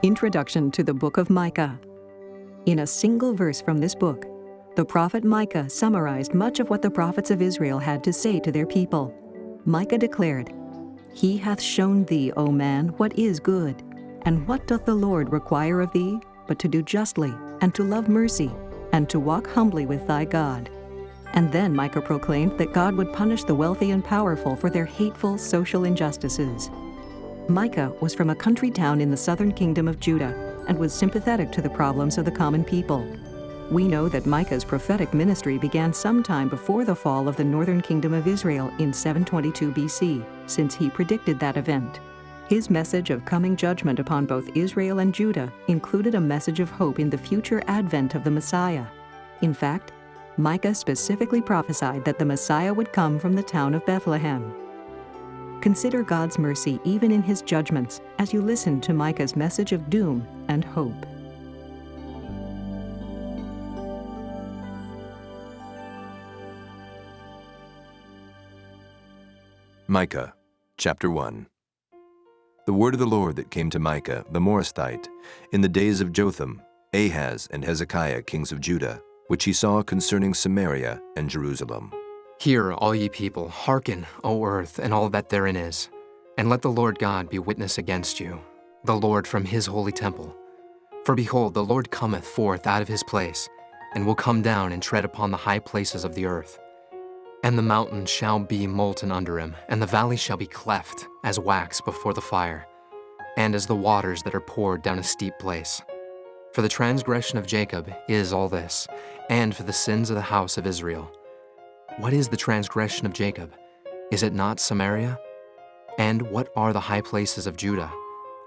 Introduction to the Book of Micah. In a single verse from this book, the prophet Micah summarized much of what the prophets of Israel had to say to their people. Micah declared, "He hath shown thee, O man, what is good. And what doth the Lord require of thee, but to do justly, and to love mercy, and to walk humbly with thy God?" And then Micah proclaimed that God would punish the wealthy and powerful for their hateful social injustices. Micah was from a country town in the southern kingdom of Judah and was sympathetic to the problems of the common people. We know that Micah's prophetic ministry began sometime before the fall of the northern kingdom of Israel in 722 BC, since he predicted that event. His message of coming judgment upon both Israel and Judah included a message of hope in the future advent of the Messiah. In fact, Micah specifically prophesied that the Messiah would come from the town of Bethlehem. Consider God's mercy even in his judgments as you listen to Micah's message of doom and hope. Micah, chapter 1. The word of the Lord that came to Micah the Morasthite in the days of Jotham, Ahaz, and Hezekiah, kings of Judah, which he saw concerning Samaria and Jerusalem. Hear, all ye people, hearken, O earth, and all that therein is, and let the Lord God be witness against you, the Lord from his holy temple. For behold, the Lord cometh forth out of his place, and will come down and tread upon the high places of the earth. And the mountains shall be molten under him, and the valleys shall be cleft as wax before the fire, and as the waters that are poured down a steep place. For the transgression of Jacob is all this, and for the sins of the house of Israel. What is the transgression of Jacob? Is it not Samaria? And what are the high places of Judah?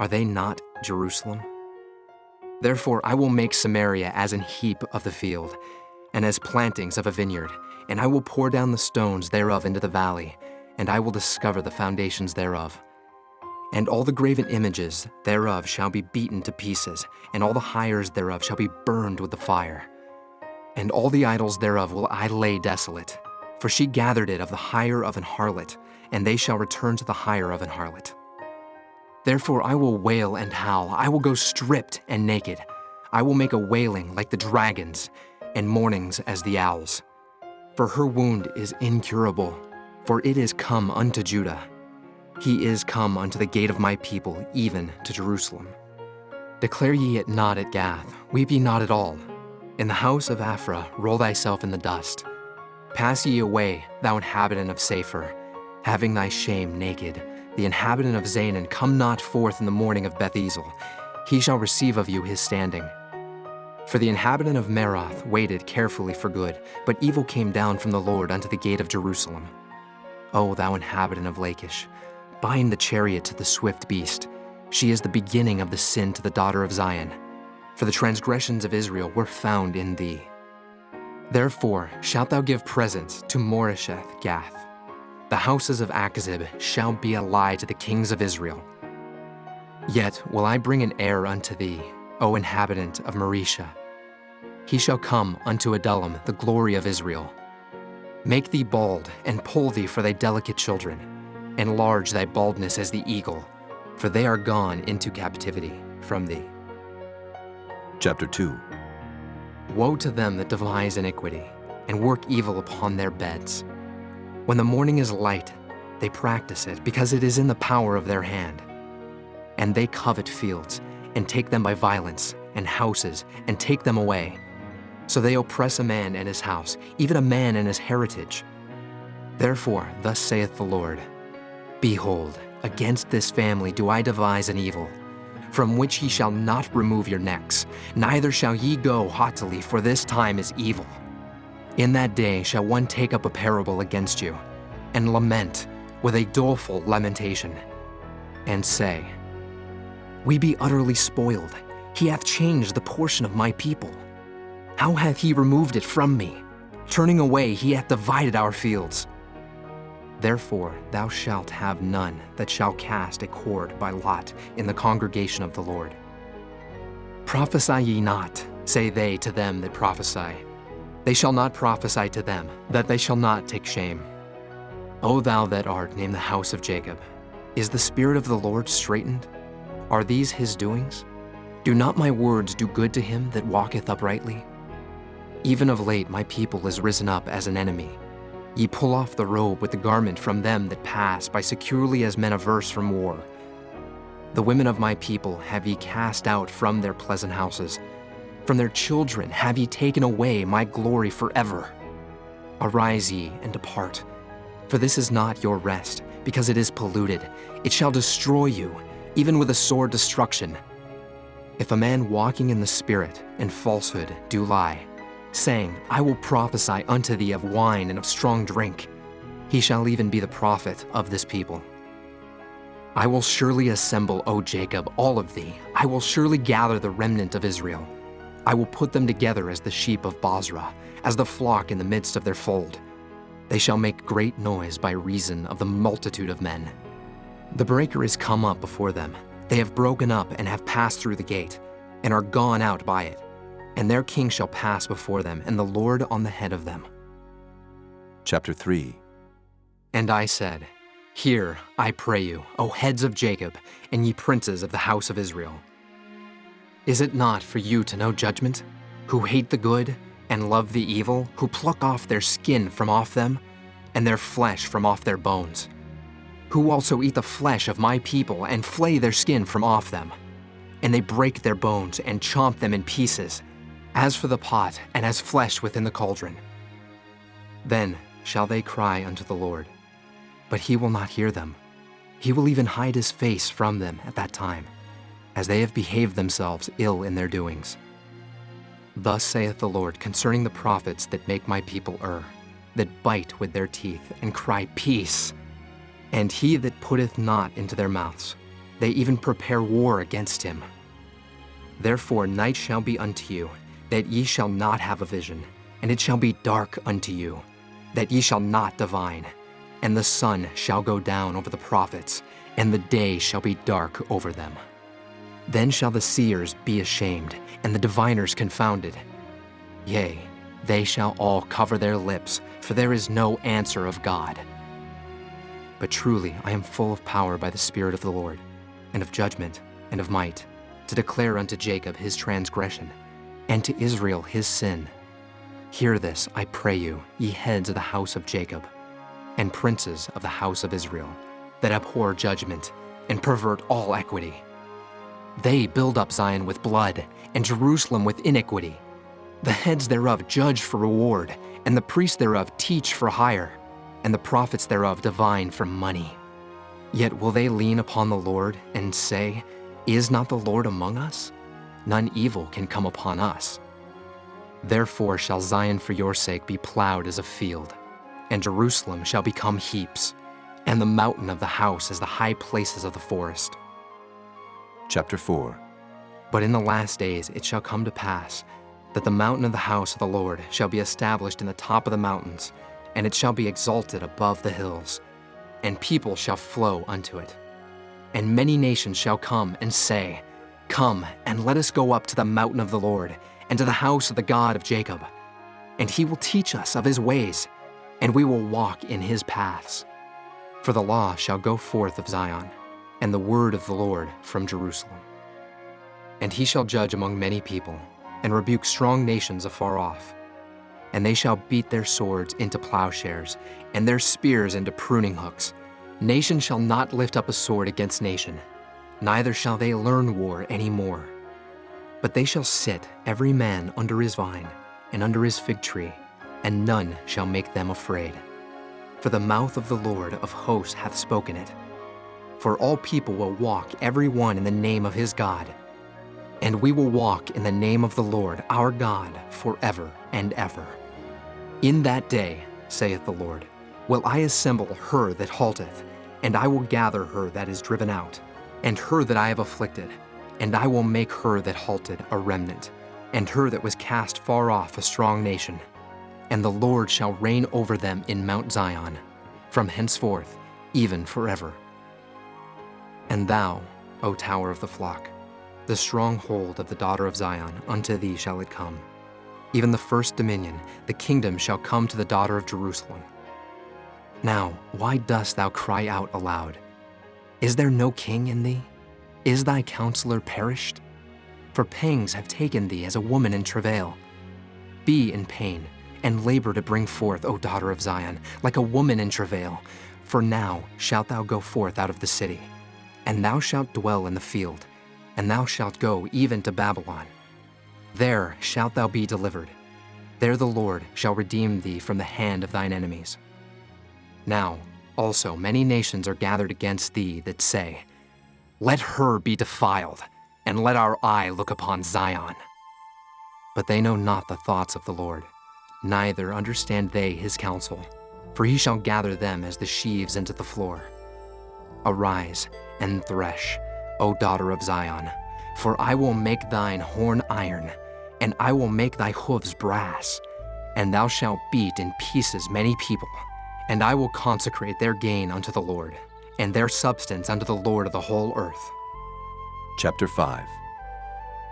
Are they not Jerusalem? Therefore I will make Samaria as an heap of the field, and as plantings of a vineyard, and I will pour down the stones thereof into the valley, and I will discover the foundations thereof. And all the graven images thereof shall be beaten to pieces, and all the hires thereof shall be burned with the fire. And all the idols thereof will I lay desolate, for she gathered it of the hire of an harlot, and they shall return to the hire of an harlot. Therefore I will wail and howl, I will go stripped and naked. I will make a wailing like the dragons, and mournings as the owls. For her wound is incurable, for it is come unto Judah. He is come unto the gate of my people, even to Jerusalem. Declare ye it not at Gath, weep ye not at all. In the house of Aphrah roll thyself in the dust. Pass ye away, thou inhabitant of Saphir, having thy shame naked. The inhabitant of Zanan, come not forth in the morning of Beth-ezel. He shall receive of you his standing. For the inhabitant of Meroth waited carefully for good, but evil came down from the Lord unto the gate of Jerusalem. O thou inhabitant of Lachish, bind the chariot to the swift beast. She is the beginning of the sin to the daughter of Zion. For the transgressions of Israel were found in thee. Therefore shalt thou give presents to Moresheth Gath. The houses of Achzib shall be a lie to the kings of Israel. Yet will I bring an heir unto thee, O inhabitant of Maresha. He shall come unto Adullam, the glory of Israel. Make thee bald, and poll thee for thy delicate children. Enlarge thy baldness as the eagle, for they are gone into captivity from thee. Chapter 2. Woe to them that devise iniquity, and work evil upon their beds. When the morning is light, they practice it, because it is in the power of their hand. And they covet fields, and take them by violence, and houses, and take them away. So they oppress a man and his house, even a man and his heritage. Therefore, thus saith the Lord, Behold, against this family do I devise an evil, from which ye shall not remove your necks, neither shall ye go haughtily, for this time is evil. In that day shall one take up a parable against you, and lament with a doleful lamentation, and say, We be utterly spoiled, he hath changed the portion of my people. How hath he removed it from me? Turning away, he hath divided our fields. Therefore thou shalt have none that shall cast a cord by lot in the congregation of the Lord. Prophesy ye not, say they to them that prophesy. They shall not prophesy to them, that they shall not take shame. O thou that art named the house of Jacob, is the spirit of the Lord straitened? Are these his doings? Do not my words do good to him that walketh uprightly? Even of late my people is risen up as an enemy. Ye pull off the robe with the garment from them that pass by securely as men averse from war. The women of my people have ye cast out from their pleasant houses. From their children have ye taken away my glory forever. Arise ye and depart, for this is not your rest, because it is polluted. It shall destroy you, even with a sore destruction. If a man walking in the Spirit and falsehood do lie, saying, I will prophesy unto thee of wine and of strong drink, he shall even be the prophet of this people. I will surely assemble, O Jacob, all of thee. I will surely gather the remnant of Israel. I will put them together as the sheep of Bozrah, as the flock in the midst of their fold. They shall make great noise by reason of the multitude of men. The breaker is come up before them. They have broken up and have passed through the gate, and are gone out by it. And their king shall pass before them, and the Lord on the head of them. Chapter 3. And I said, Hear, I pray you, O heads of Jacob, and ye princes of the house of Israel. Is it not for you to know judgment, who hate the good and love the evil, who pluck off their skin from off them, and their flesh from off their bones, who also eat the flesh of my people and flay their skin from off them, and they break their bones and chomp them in pieces, as for the pot and as flesh within the cauldron? Then shall they cry unto the Lord, but he will not hear them. He will even hide his face from them at that time, as they have behaved themselves ill in their doings. Thus saith the Lord concerning the prophets that make my people err, that bite with their teeth and cry, Peace! And he that putteth not into their mouths, they even prepare war against him. Therefore night shall be unto you, that ye shall not have a vision, and it shall be dark unto you, that ye shall not divine. And the sun shall go down over the prophets, and the day shall be dark over them. Then shall the seers be ashamed, and the diviners confounded. Yea, they shall all cover their lips, for there is no answer of God. But truly I am full of power by the Spirit of the Lord, and of judgment, and of might, to declare unto Jacob his transgression, and to Israel his sin. Hear this, I pray you, ye heads of the house of Jacob, and princes of the house of Israel, that abhor judgment, and pervert all equity. They build up Zion with blood, and Jerusalem with iniquity. The heads thereof judge for reward, and the priests thereof teach for hire, and the prophets thereof divine for money. Yet will they lean upon the Lord, and say, Is not the Lord among us? None evil can come upon us. Therefore shall Zion for your sake be plowed as a field, and Jerusalem shall become heaps, and the mountain of the house as the high places of the forest. Chapter 4. But in the last days it shall come to pass that the mountain of the house of the Lord shall be established in the top of the mountains, and it shall be exalted above the hills, and people shall flow unto it. And many nations shall come and say, Come, and let us go up to the mountain of the Lord, and to the house of the God of Jacob. And he will teach us of his ways, and we will walk in his paths. For the law shall go forth of Zion, and the word of the Lord from Jerusalem. And he shall judge among many people, and rebuke strong nations afar off. And they shall beat their swords into plowshares, and their spears into pruning hooks. Nation shall not lift up a sword against nation, neither shall they learn war any more. But they shall sit every man under his vine, and under his fig tree, and none shall make them afraid. For the mouth of the Lord of hosts hath spoken it. For all people will walk every one in the name of his God. And we will walk in the name of the Lord our God forever and ever. In that day, saith the Lord, will I assemble her that halteth, and I will gather her that is driven out, and her that I have afflicted, and I will make her that halted a remnant, and her that was cast far off a strong nation. And the Lord shall reign over them in Mount Zion, from henceforth, even forever. And thou, O tower of the flock, the stronghold of the daughter of Zion, unto thee shall it come. Even the first dominion, the kingdom shall come to the daughter of Jerusalem. Now, why dost thou cry out aloud? Is there no king in thee? Is thy counselor perished? for pangs have taken thee as a woman in travail. Be in pain, and labor to bring forth, O daughter of Zion, like a woman in travail. For now shalt thou go forth out of the city, and thou shalt dwell in the field, and thou shalt go even to Babylon. There shalt thou be delivered. There the Lord shall redeem thee from the hand of thine enemies. Now also many nations are gathered against thee that say, Let her be defiled, and let our eye look upon Zion. But they know not the thoughts of the Lord, neither understand they his counsel, for he shall gather them as the sheaves into the floor. Arise and thresh, O daughter of Zion, for I will make thine horn iron, and I will make thy hoofs brass, and thou shalt beat in pieces many people, and I will consecrate their gain unto the Lord, and their substance unto the Lord of the whole earth. Chapter 5.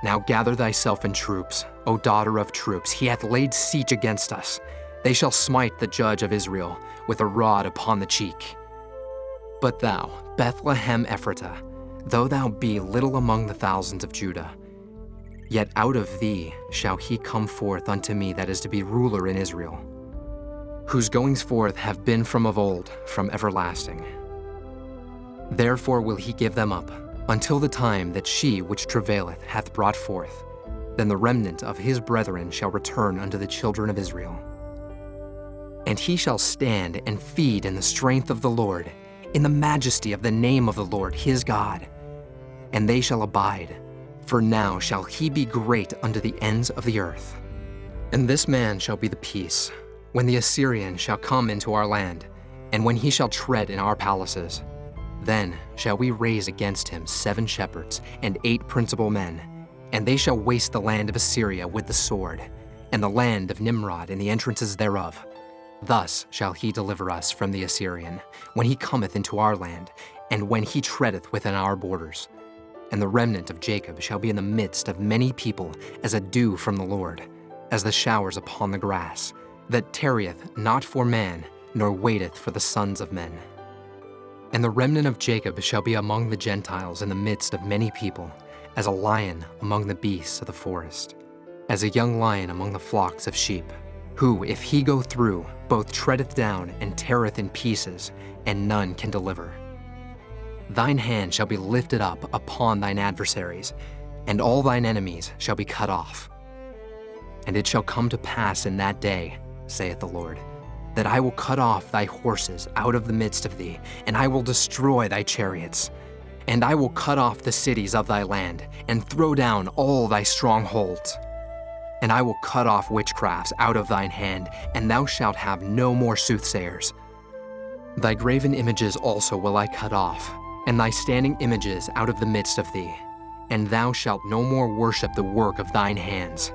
Now gather thyself in troops, O daughter of troops. He hath laid siege against us. They shall smite the judge of Israel with a rod upon the cheek. But thou, Bethlehem Ephratah, though thou be little among the thousands of Judah, yet out of thee shall he come forth unto me that is to be ruler in Israel, whose goings forth have been from of old, from everlasting. Therefore will he give them up, until the time that she which travaileth hath brought forth. Then the remnant of his brethren shall return unto the children of Israel. And he shall stand and feed in the strength of the Lord, in the majesty of the name of the Lord his God. And they shall abide, for now shall he be great unto the ends of the earth. And this man shall be the peace, when the Assyrian shall come into our land, and when he shall tread in our palaces. Then shall we raise against him 7 shepherds and 8 principal men, and they shall waste the land of Assyria with the sword, and the land of Nimrod and the entrances thereof. Thus shall he deliver us from the Assyrian, when he cometh into our land, and when he treadeth within our borders. And the remnant of Jacob shall be in the midst of many people, as a dew from the Lord, as the showers upon the grass, that tarrieth not for man, nor waiteth for the sons of men. And the remnant of Jacob shall be among the Gentiles in the midst of many people, as a lion among the beasts of the forest, as a young lion among the flocks of sheep, who, if he go through, both treadeth down and teareth in pieces, and none can deliver. Thine hand shall be lifted up upon thine adversaries, and all thine enemies shall be cut off. And it shall come to pass in that day, saith the Lord, that I will cut off thy horses out of the midst of thee, and I will destroy thy chariots. And I will cut off the cities of thy land, and throw down all thy strongholds. And I will cut off witchcrafts out of thine hand, and thou shalt have no more soothsayers. Thy graven images also will I cut off, and thy standing images out of the midst of thee. And thou shalt no more worship the work of thine hands.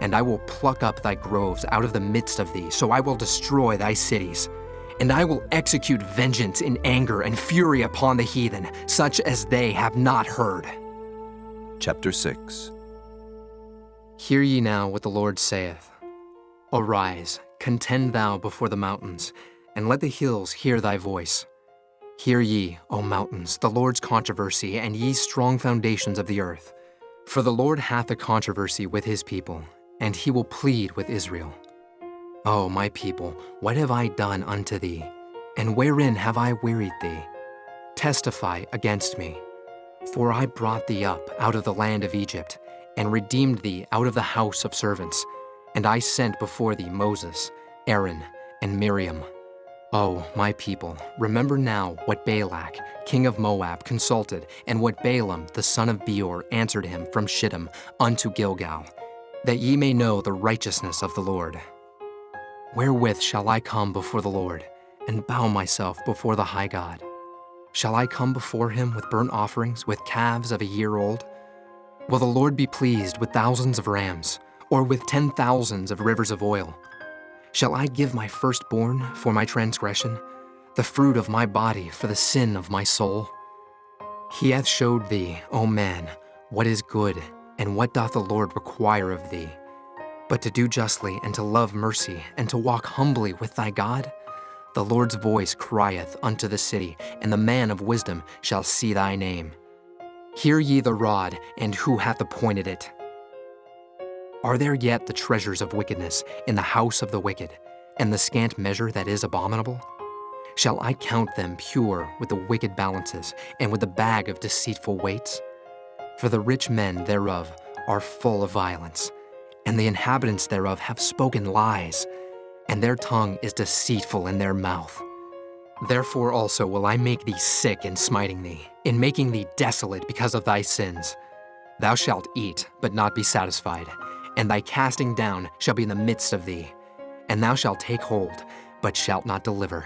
And I will pluck up thy groves out of the midst of thee, so I will destroy thy cities. And I will execute vengeance in anger and fury upon the heathen, such as they have not heard. Chapter 6. Hear ye now what the Lord saith. Arise, contend thou before the mountains, and let the hills hear thy voice. Hear ye, O mountains, the Lord's controversy, and ye strong foundations of the earth. For the Lord hath a controversy with his people, and he will plead with Israel. O my people, what have I done unto thee? And wherein have I wearied thee? Testify against me. For I brought thee up out of the land of Egypt, and redeemed thee out of the house of servants. And I sent before thee Moses, Aaron, and Miriam. O my people, remember now what Balak, king of Moab, consulted, and what Balaam, the son of Beor, answered him from Shittim unto Gilgal, that ye may know the righteousness of the Lord. Wherewith shall I come before the Lord, and bow myself before the high God? Shall I come before him with burnt offerings, with calves of a year old? Will the Lord be pleased with thousands of rams, or with 10,000s of rivers of oil? Shall I give my firstborn for my transgression, the fruit of my body for the sin of my soul? He hath showed thee, O man, what is good, and what doth the Lord require of thee, but to do justly, and to love mercy, and to walk humbly with thy God? The Lord's voice crieth unto the city, and the man of wisdom shall see thy name. Hear ye the rod, and who hath appointed it? Are there yet the treasures of wickedness in the house of the wicked, and the scant measure that is abominable? Shall I count them pure with the wicked balances, and with the bag of deceitful weights? For the rich men thereof are full of violence, and the inhabitants thereof have spoken lies, and their tongue is deceitful in their mouth. Therefore also will I make thee sick in smiting thee, in making thee desolate because of thy sins. Thou shalt eat, but not be satisfied, and thy casting down shall be in the midst of thee. And thou shalt take hold, but shalt not deliver.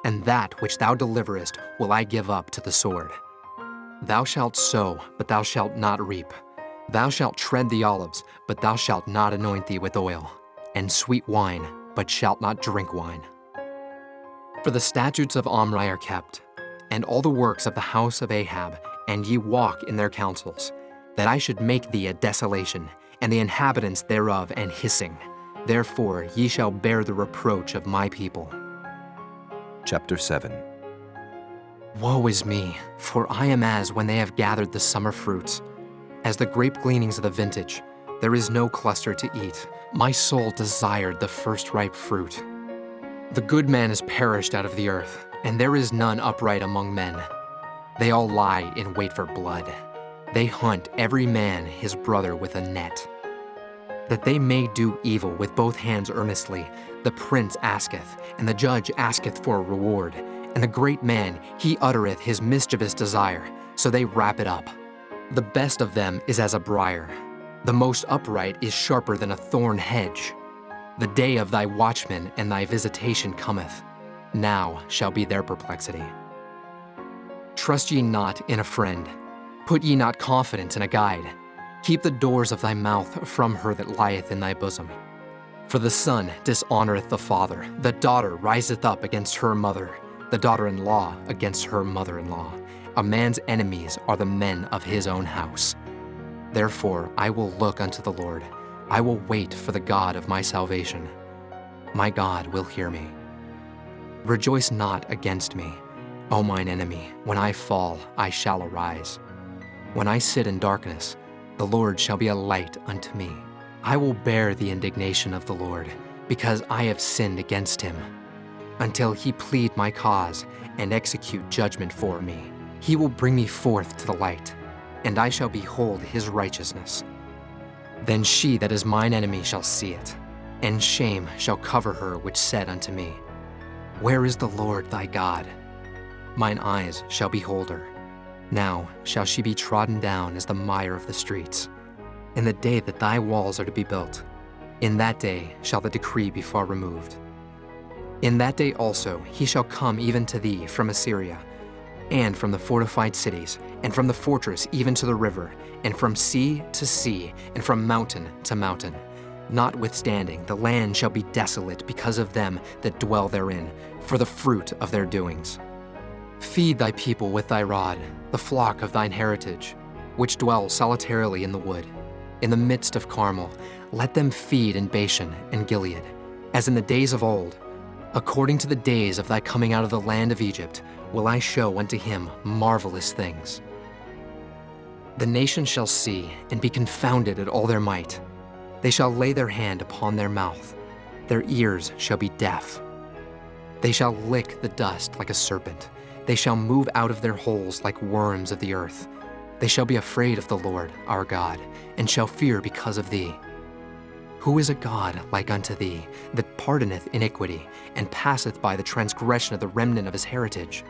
And that which thou deliverest will I give up to the sword. Thou shalt sow, but thou shalt not reap. Thou shalt tread the olives, but thou shalt not anoint thee with oil, and sweet wine, but shalt not drink wine. For the statutes of Omri are kept, and all the works of the house of Ahab, and ye walk in their counsels, that I should make thee a desolation, and the inhabitants thereof an hissing. Therefore ye shall bear the reproach of my people. Chapter 7. Woe is me, for I am as when they have gathered the summer fruits. As the grape gleanings of the vintage, there is no cluster to eat. My soul desired the first ripe fruit. The good man is perished out of the earth, and there is none upright among men. They all lie in wait for blood. They hunt every man his brother with a net. That they may do evil with both hands earnestly, the prince asketh, and the judge asketh for a reward, and the great man, he uttereth his mischievous desire, so they wrap it up. The best of them is as a briar. The most upright is sharper than a thorn hedge. The day of thy watchman and thy visitation cometh. Now shall be their perplexity. Trust ye not in a friend. Put ye not confidence in a guide. Keep the doors of thy mouth from her that lieth in thy bosom. For the son dishonoreth the father, the daughter riseth up against her mother, the daughter-in-law against her mother-in-law. A man's enemies are the men of his own house. Therefore I will look unto the Lord. I will wait for the God of my salvation. My God will hear me. Rejoice not against me, O mine enemy. When I fall, I shall arise. When I sit in darkness, the Lord shall be a light unto me. I will bear the indignation of the Lord, because I have sinned against him. Until he plead my cause and execute judgment for me, he will bring me forth to the light, and I shall behold his righteousness. Then she that is mine enemy shall see it, and shame shall cover her which said unto me, Where is the Lord thy God? Mine eyes shall behold her. Now shall she be trodden down as the mire of the streets. In the day that thy walls are to be built, in that day shall the decree be far removed. In that day also he shall come even to thee from Assyria, and from the fortified cities, and from the fortress even to the river, and from sea to sea, and from mountain to mountain. Notwithstanding, the land shall be desolate because of them that dwell therein, for the fruit of their doings. Feed thy people with thy rod, the flock of thine heritage, which dwell solitarily in the wood. In the midst of Carmel, let them feed in Bashan and Gilead, as in the days of old. According to the days of thy coming out of the land of Egypt, will I show unto him marvelous things. The nations shall see and be confounded at all their might. They shall lay their hand upon their mouth. Their ears shall be deaf. They shall lick the dust like a serpent. They shall move out of their holes like worms of the earth. They shall be afraid of the Lord our God, and shall fear because of thee. Who is a God like unto thee, that pardoneth iniquity, and passeth by the transgression of the remnant of his heritage?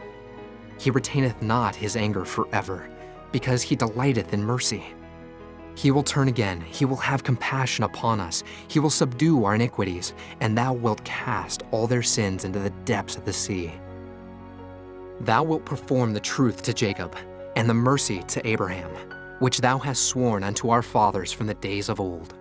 He retaineth not his anger forever, because he delighteth in mercy. He will turn again, he will have compassion upon us, he will subdue our iniquities, and thou wilt cast all their sins into the depths of the sea. Thou wilt perform the truth to Jacob, and the mercy to Abraham, which thou hast sworn unto our fathers from the days of old.